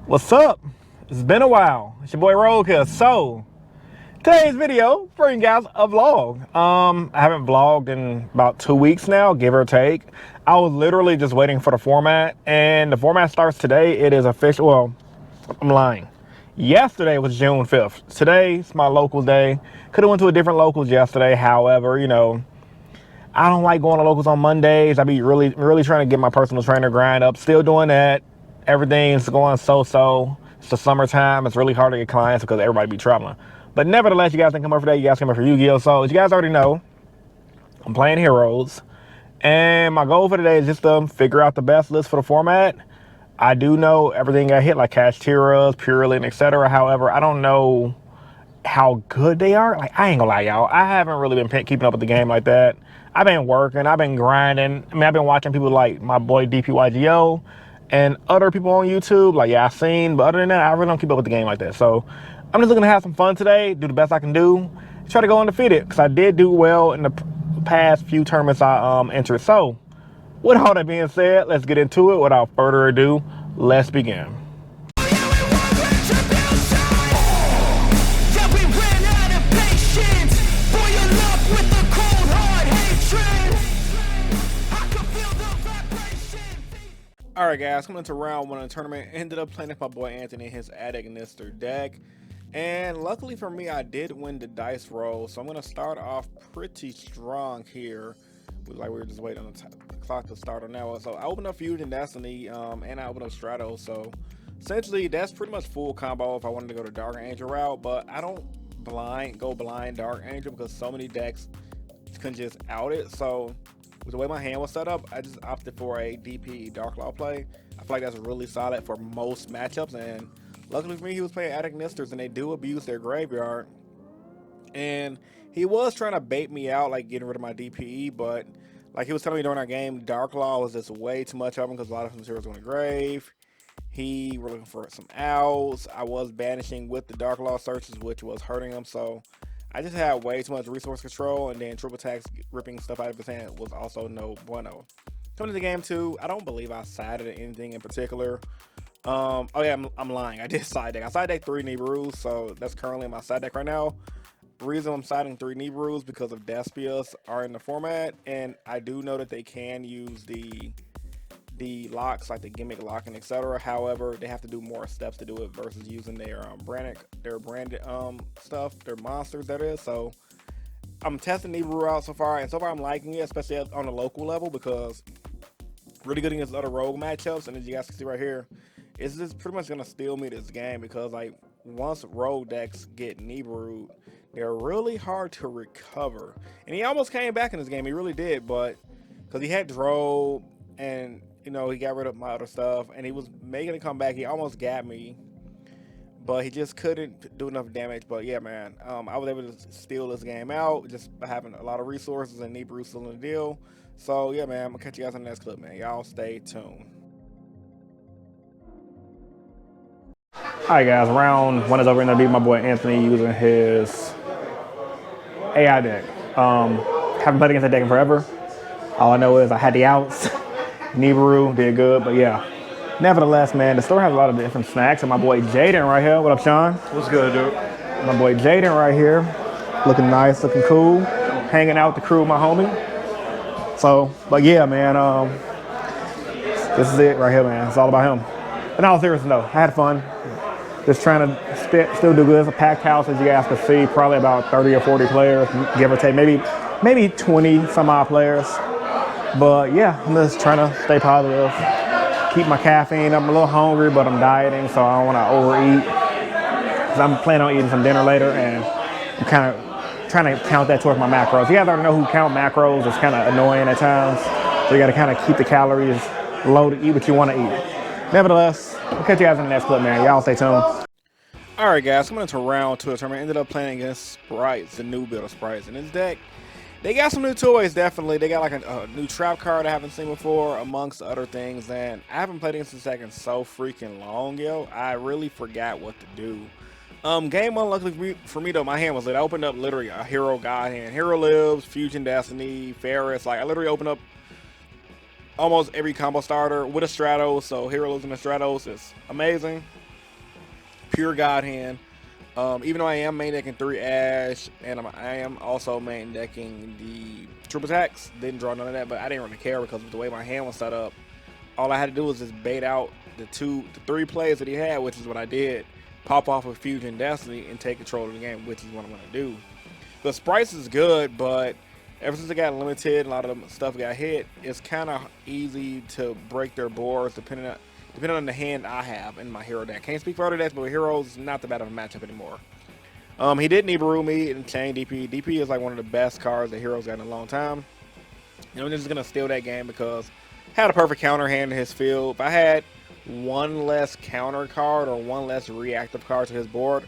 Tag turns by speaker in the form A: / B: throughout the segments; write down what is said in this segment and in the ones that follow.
A: What's up? It's been a while. It's your boy Rogue here. So, today's video, bringing you guys a vlog. I haven't vlogged in about 2 weeks now, give or take. I was literally just waiting for the format, and the format starts today. It is official. Well, I'm lying. Yesterday was June 5th. Today's my locals day. Could have went to a different locals yesterday. However, I don't like going to locals on Mondays. I be really trying to get my personal trainer grind up. Still doing that. Everything's going so-so. It's the summertime. It's really hard to get clients because everybody be traveling. But nevertheless, you guys can come over today. You guys come over for Yu-Gi-Oh! So as you guys already know, I'm playing Heroes. And my goal for today is just to figure out the best list for the format. I do know everything got hit, like Cash Tiras, Purelin, etc. However, I don't know how good they are. Like, I ain't gonna lie, y'all. I haven't really been keeping up with the game like that. I've been working. I've been grinding. I've been watching people like my boy Yugioh and other people on YouTube. Like, yeah, I've seen. But other than that, I really don't keep up with the game like that. So I'm just looking to have some fun today, do the best I can do, try to go undefeated, because I did do well in the past few tournaments I entered. So with all that being said, let's get into it. Without further ado, let's begin. All right, guys, coming into round one of the tournament. Ended up playing with my boy Anthony in his Agnister deck. And luckily for me, I did win the dice roll. So I'm going to start off pretty strong here. Like, we were just waiting on the clock to start on that one. So I opened up Fusion Destiny and I opened up Stratos. So essentially, that's pretty much full combo if I wanted to go the Dark Angel route. But I don't go blind Dark Angel because so many decks can just out it. So with the way my hand was set up, I just opted for a DP Dark Law play. I feel like that's really solid for most matchups, and luckily for me, he was playing Nisters, and they do abuse their graveyard. And he was trying to bait me out, like getting rid of my DPE, but like he was telling me during our game, Dark Law was just way too much of him because a lot of materials went to grave. He were looking for some outs. I was banishing with the Dark Law searches, which was hurting him, so I just had way too much resource control, and then triple attacks ripping stuff out of his hand was also no bueno. Coming to game two, I don't believe I sided anything in particular. Oh yeah, I'm lying. I did side deck. I side deck 3 Nibiru's, so that's currently my side deck right now. The reason I'm siding 3 Nibiru's because of Despias are in the format, and I do know that they can use the locks, like the gimmick lock and etc. However, they have to do more steps to do it versus using their branded stuff, their monsters, that is. So I'm testing Nibiru out so far, and so far I'm liking it, especially on the local level, because really good against other rogue matchups. And as you guys can see right here, it's just pretty much gonna steal me this game, because like once rogue decks get Nibiru, they're really hard to recover. And he almost came back in this game, he really did, but because he had Drow and he got rid of my other stuff, and he was making a comeback. He almost got me, but he just couldn't do enough damage. But yeah, man, I was able to steal this game out just by having a lot of resources, and Nibiru still in the deal. So yeah, man, I'm gonna catch you guys in the next clip, man. Y'all stay tuned. Alright, guys, round one is over, and I beat my boy Anthony using his AI deck. Haven't played against that deck in forever. All I know is I had the outs. Nibiru did good, but yeah. Nevertheless, man, the store has a lot of different snacks, and my boy Jaden right here. What up, Sean?
B: What's good, dude?
A: My boy Jaden right here, looking nice, looking cool, hanging out with the crew, my homie. So, but yeah, man, this is it right here, man. It's all about him. But in all seriousness, though, I had fun. Just trying to still do good. It's a packed house, as you guys can see. Probably about 30 or 40 players, give or take. Maybe 20 some odd players. But yeah, I'm just trying to stay positive, keep my caffeine. I'm a little hungry, but I'm dieting, so I don't want to overeat. Because I'm planning on eating some dinner later, and I'm kind of trying to count that towards my macros. You guys already know who count macros. It's kind of annoying at times. So you got to kind of keep the calories low to eat what you want to eat. Nevertheless, I'll catch you guys in the next clip, man. Y'all stay tuned. All right, guys, coming into round two of the tournament, ended up playing against Sprites, the new build of Sprites. In this deck, they got some new toys, definitely. They got like a new trap card I haven't seen before, amongst other things. And I haven't played against this deck in so freaking long, yo. I really forgot what to do. Game one, luckily for me though, my hand was lit. I opened up literally a Hero God hand. Hero Lives, Fusion Destiny, Ferris. Like, I literally opened up almost every combo starter with a Stratos. So Hero Lives and a Stratos is amazing. Pure God hand. Even though I am main decking 3 Ash, and I am also main decking the triple attacks, didn't draw none of that, but I didn't really care because of the way my hand was set up. All I had to do was just bait out the 3 plays that he had, which is what I did. Pop off with Fusion Destiny and take control of the game, which is what I'm going to do. The sprites is good, but ever since it got limited and a lot of the stuff got hit, it's kind of easy to break their boards depending on the hand I have in my hero deck. Can't speak for other decks, but with heroes, not that bad of a matchup anymore. He did Nibiru me and chain DP. DP is like one of the best cards that heroes got in a long time. And I'm just gonna steal that game because I had a perfect counter hand in his field. If I had one less counter card or one less reactive card to his board,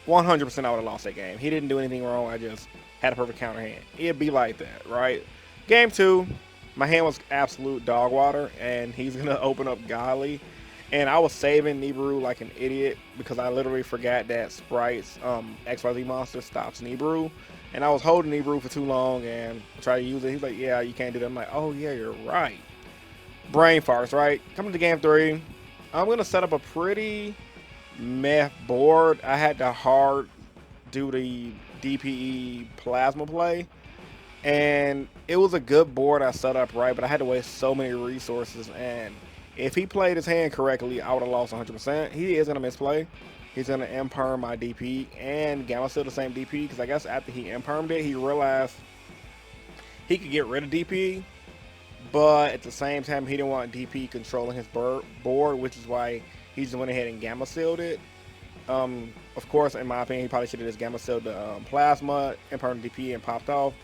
A: 100% I would have lost that game. He didn't do anything wrong. I just had a perfect counter hand. It'd be like that, right? Game 2, my hand was absolute dog water, and he's gonna open up Godly. And I was saving Nibiru like an idiot because I literally forgot that Sprite's XYZ monster stops Nibiru. And I was holding Nibiru for too long and tried to use it. He's like, yeah, you can't do that. I'm like, oh, yeah, you're right. Brain farts, right? Coming to game 3, I'm going to set up a pretty meh board. I had to hard do the DPE plasma play. And it was a good board I set up right, but I had to waste so many resources. And if he played his hand correctly, I would have lost 100%. He is going to misplay. He's going to imperm my DP and Gamma still the same DP because I guess after he impermed it, he realized he could get rid of DP, but at the same time, he didn't want DP controlling his board, which is why he just went ahead and Gamma sealed it. Of course, in my opinion, he probably should have just Gamma sealed the Plasma, impermed DP, and popped off.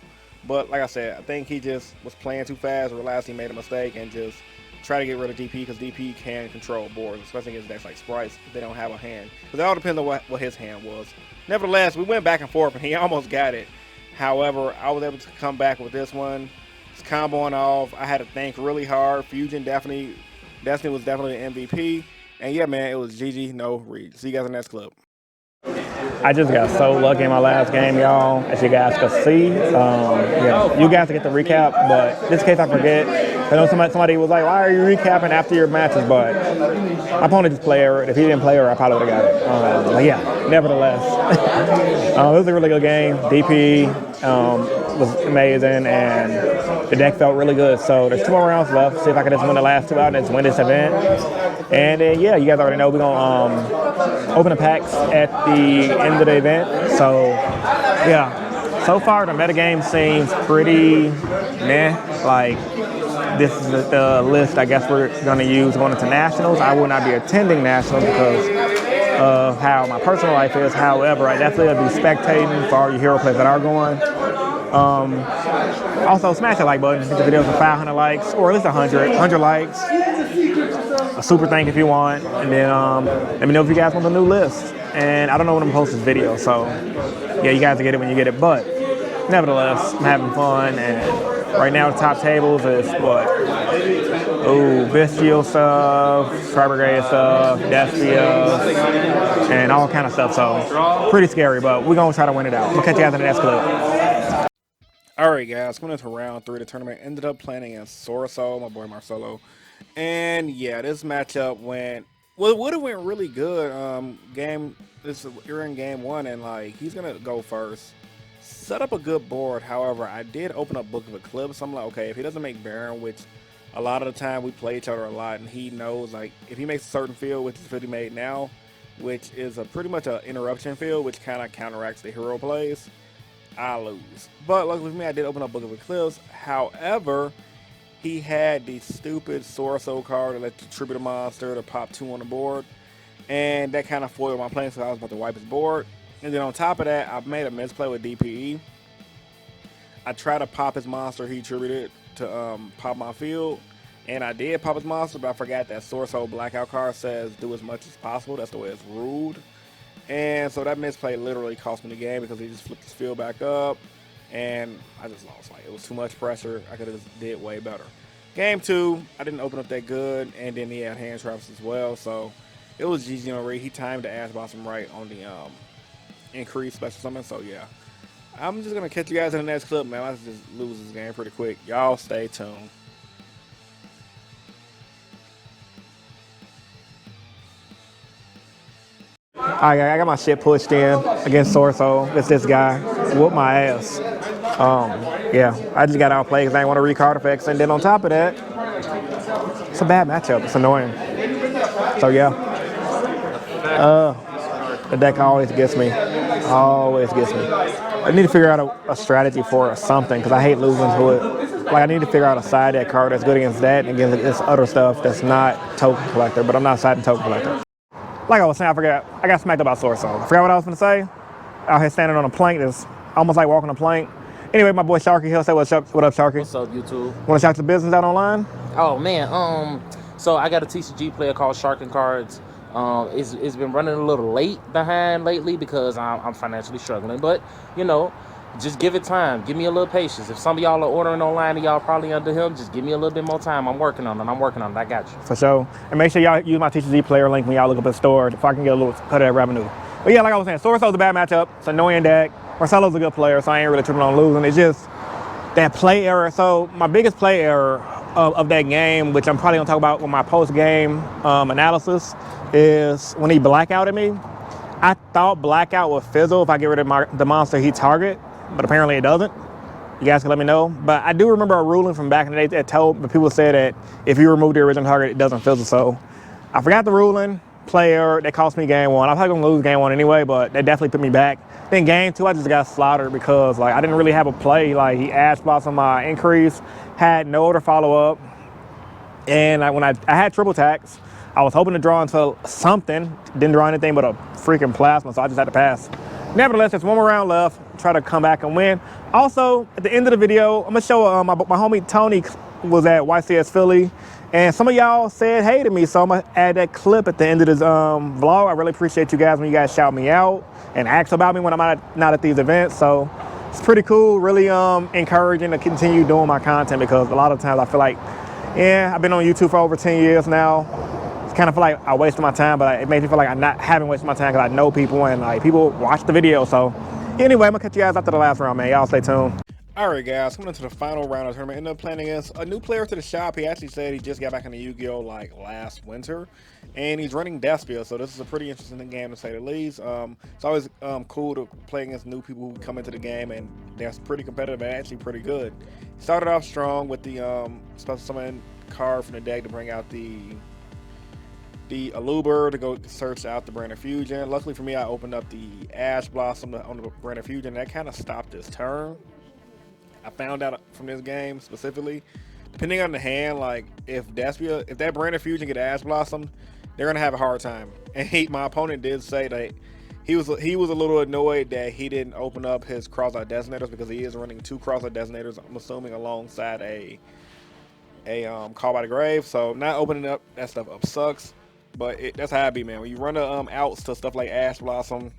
A: But like I said, I think he just was playing too fast, realized he made a mistake, and just try to get rid of DP because DP can control boards, especially against decks like Sprites if they don't have a hand. Because it all depends on what his hand was. Nevertheless, we went back and forth and he almost got it. However, I was able to come back with this one. It's comboing off. I had to think really hard. Fusion Destiny was definitely the MVP. And yeah, man, it was GG, no read. See you guys in the next clip.
B: I just got so lucky in my last game, y'all, as you guys can see. Yeah, you guys can get the recap, but just in case I forget, I know somebody was like, why are you recapping after your matches? But my opponent just played her. If he didn't play her, I probably would have got it. But yeah, nevertheless, it was a really good game. DP was amazing, and the deck felt really good. So there's 2 more rounds left. See if I can just win the last 2 out and just win this event. And yeah, you guys already know we're going to open the packs at the end of the event. So yeah, so far the metagame seems pretty meh. Like this is the list I guess we're going to use going into nationals. I will not be attending nationals because of how my personal life is. However, I definitely will be spectating for all you hero players that are going. Also, smash the like button. Get the video to 500 likes, or at least 100 likes. A super thank if you want, and then let me know if you guys want the new list. And I don't know when I'm posting this video, so yeah, you guys will get it when you get it. But nevertheless, I'm having fun, and right now the top tables is what? Ooh, Bestial stuff, Tri Brigade stuff, Despia, and all kind of stuff. So pretty scary, but we're gonna try to win it out. We'll catch you guys in the next clip.
A: Alright guys, coming into round 3 of the tournament, ended up playing against Sorso, my boy Marcelo. And yeah, this matchup went, well, it would have went really good. You're in game 1 and like, he's gonna go first. Set up a good board, however, I did open up Book of Eclipse. I'm like, okay, if he doesn't make Baron, which a lot of the time we play each other a lot, and he knows like, if he makes a certain field, which is 50 made now, which is pretty much an interruption field, which kind of counteracts the hero plays, I lose. But luckily for me, I did open up Book of Eclipse. However, he had the stupid Sorso card that let you tribute a monster to pop 2 on the board. And that kind of foiled my plan, so I was about to wipe his board. And then on top of that, I made a misplay with DPE. I tried to pop his monster he tributed to pop my field. And I did pop his monster, but I forgot that Sorso blackout card says do as much as possible. That's the way it's ruled. And so that misplay literally cost me the game because he just flipped his field back up. And I just lost. Like, it was too much pressure. I could have just did way better. Game 2, I didn't open up that good. And then he had hand traps as well. So it was GG on read. He timed the Ash Blossom right on the increased special summon. So yeah. I'm just going to catch you guys in the next clip, man. Let's just lose this game pretty quick. Y'all stay tuned.
B: I got my shit pushed in against Sorso. It's this guy. Whoop my ass. Yeah, I just got outplayed because I didn't want to read card effects. And then on top of that, it's a bad matchup. It's annoying. So yeah, the deck always gets me. Always gets me. I need to figure out a strategy for something because I hate losing to it. Like I need to figure out a side deck card that's good against that and against this other stuff that's not token collector. But I'm not siding token collector. Like I was saying, I got smacked up by Sorso. I forgot what I was going to say. Out here standing on a plank that's almost like walking a plank. Anyway, my boy Sharky, he'll say what up, Sharky?
C: What's up, YouTube?
B: Want to shout the business out online?
C: Oh man, so I got a TCG player called Sharkin Cards. It's been running a little late behind lately because I'm financially struggling. But you know, just give it time. Give me a little patience. If some of y'all are ordering online and y'all probably under him, just give me a little bit more time. I'm working on it. I got you.
B: For sure. And make sure y'all use my TCG player link when y'all look up at the store if I can get a little cut of that revenue. But yeah, like I was saying, Sorso's a bad matchup. It's an annoying deck. Marcelo's a good player, so I ain't really tripping on losing. It's just that play error. So my biggest play error of that game, which I'm probably gonna talk about with my post-game analysis, is when he blackouted me. I thought blackout would fizzle if I get rid of the monster he target, but apparently it doesn't. You guys can let me know. But I do remember a ruling from back in the day that told people said that if you remove the original target, it doesn't fizzle. So I forgot the ruling. Play error that cost me game one. I'm probably gonna lose game one anyway, but that definitely put me back. Then game two, I just got slaughtered because like I didn't really have a play. Like he ash blossomed my increase, had no other follow up, and when I had triple tax, I was hoping to draw into something. Didn't draw anything but a freaking plasma, so I just had to pass. Nevertheless, there's one more round left. Try to come back and win. Also, at the end of the video, I'm gonna show my homie Tony was at YCS Philly. And some of y'all said hey to me, so I'm gonna add that clip at the end of this vlog. I really appreciate you guys when you guys shout me out and ask about me when I'm not at these events. So it's pretty cool, really encouraging to continue doing my content because a lot of times I feel like, yeah, I've been on YouTube for over 10 years now. It's kind of feel like I wasted my time, but it makes me feel like I haven't wasted my time because I know people and like people watch the video. So anyway, I'm gonna catch you guys after the last round, man. Y'all stay tuned.
A: Alright guys, coming into the final round of the tournament, ended up playing against a new player to the shop. He actually said he just got back into Yu-Gi-Oh! Like last winter, and he's running Despia, so this is a pretty interesting game to say the least. It's always cool to play against new people who come into the game, and they're pretty competitive and actually pretty good. He started off strong with the special summon card from the deck to bring out the Aluber to go search out the Brand of Fusion. Luckily for me, I opened up the Ash Blossom on the Brand of Fusion. That kind of stopped his turn. I found out from this game specifically, depending on the hand, like if that Brand of Fusion get Ash Blossom, they're gonna have a hard time. And my opponent did say that he was a little annoyed that he didn't open up his cross-out Detonators because he is running 2 cross-out Detonators, I'm assuming, alongside a Call by the Grave. So not opening up that stuff up sucks, but that's how I be, man. When you run the outs to stuff like Ash Blossom,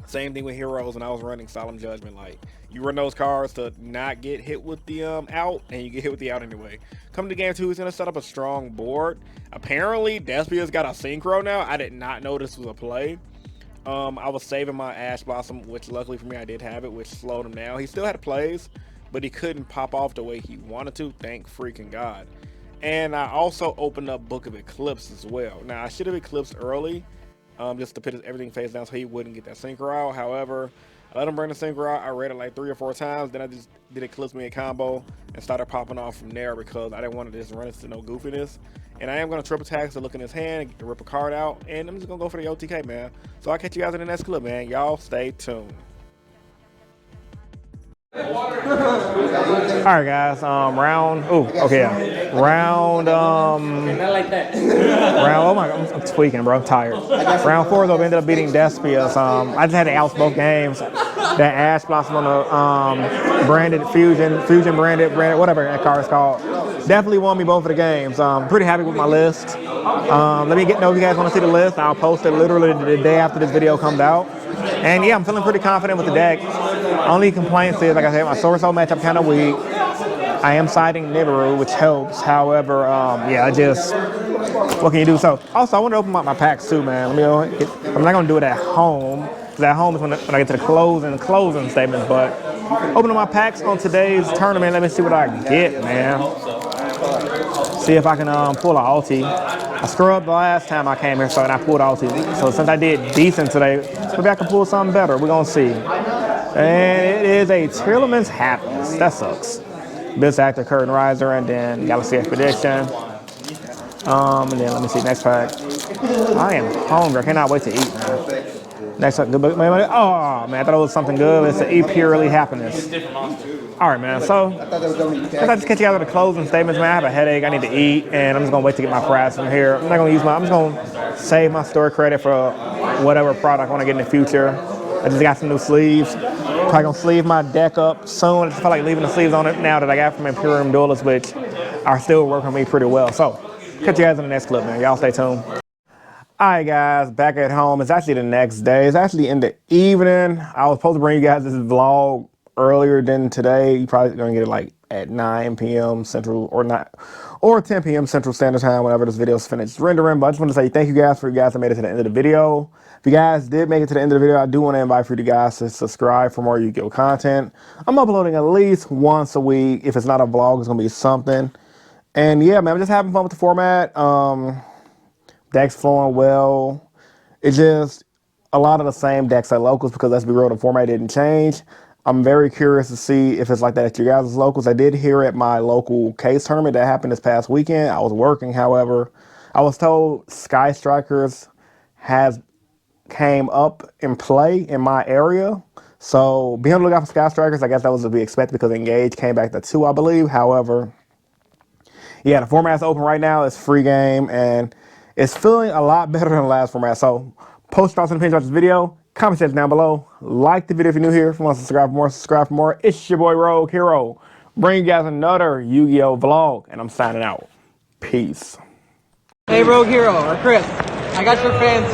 A: same thing with heroes, and I was running Solemn Judgment. Like, you run those cards to not get hit with the out, and you get hit with the out anyway. Coming to game 2, he's going to set up a strong board. Apparently, Despia's got a Synchro now. I did not know this was a play. I was saving my Ash Blossom, which luckily for me, I did have it, which slowed him down. He still had plays, but he couldn't pop off the way he wanted to. Thank freaking God. And I also opened up Book of Eclipse as well. Now, I should have Eclipsed early, just to put everything face down so he wouldn't get that Synchro out. However, I let him bring the Synchro out. I read it like 3 or 4 times. Then I just did Eclipse me a combo and started popping off from there because I didn't want to just run into no goofiness. And I am going to triple tax to look in his hand and rip a card out. And I'm just going to go for the OTK, man. So I'll catch you guys in the next clip, man. Y'all stay tuned.
B: All right, guys. Round. Oh, okay. Yeah. Round.
C: Not like that.
B: Round. Oh my God, I'm tweaking, bro. I'm tired. Round 4 though, we ended up beating Despia. I just had to outs both games. That Ash Blossom on the branded Fusion branded, whatever that card is called. Definitely won me both of the games. Pretty happy with my list. Let me know if you guys want to see the list. I'll post it literally the day after this video comes out. And yeah, I'm feeling pretty confident with the deck. Only complaints is, like I said, my Sorso matchup kind of weak. I am siding Nibiru, which helps. However, yeah, what can you do? So, also, I want to open up my packs too, man. I'm not going to do it at home, because at home is when I get to the closing statements. But opening my packs on today's tournament, let me see what I get, man. see if I can pull an ulti. I screwed up the last time I came here, so I pulled ulti. So since I did decent today, maybe I can pull something better. We're gonna see. And it is a Tearlaman's Happiness. That sucks. Best Actor, Curtain Riser, and then Galaxy Expedition. And then let me see, next pack. I am hungry. I cannot wait to eat, man. Next pack, oh man, I thought it was something good. It's an E Purely Happiness. All right, man. So I just catch you guys with the closing statements, man. I have a headache. I need to eat, and I'm just gonna wait to get my prize from here. I'm not gonna use I'm just gonna save my store credit for whatever product I want to get in the future. I just got some new sleeves. Probably gonna sleeve my deck up soon. I just feel like leaving the sleeves on it now that I got from Imperium Duelists, which are still working for me pretty well. So catch you guys in the next clip, man. Y'all stay tuned. All right, guys, back at home. It's actually the next day. It's actually in the evening. I was supposed to bring you guys this vlog earlier than today. You're probably gonna get it like at 9 p.m. Central or 10 p.m. Central Standard Time whenever this video is finished rendering. But I just want to say thank you guys for you guys that made it to the end of the video. If you guys did make it to the end of the video, I do want to invite for you guys to subscribe for more Yu-Gi-Oh content. I'm uploading at least once a week. If it's not a vlog, it's gonna be something. And yeah, man, I'm just having fun with the format. Decks flowing well. It's just a lot of the same decks at locals because let's be real, the format didn't change. I'm very curious to see if it's like that at your guys' locals. I did hear at my local case tournament that happened this past weekend. I was working, however. I was told Sky Strikers came up in play in my area. So be on the lookout for Sky Strikers. I guess that was to be expected because Engage came back to 2, I believe. However, yeah, the format's open right now. It's free game, and it's feeling a lot better than the last format. So post thoughts and opinions about this video. Comment section down below. Like the video if you're new here. If you want to subscribe for more, subscribe for more. It's your boy Rogue Hero. Bring you guys another Yu-Gi-Oh vlog, and I'm signing out. Peace.
D: Hey Rogue Hero, or Chris, I got your fans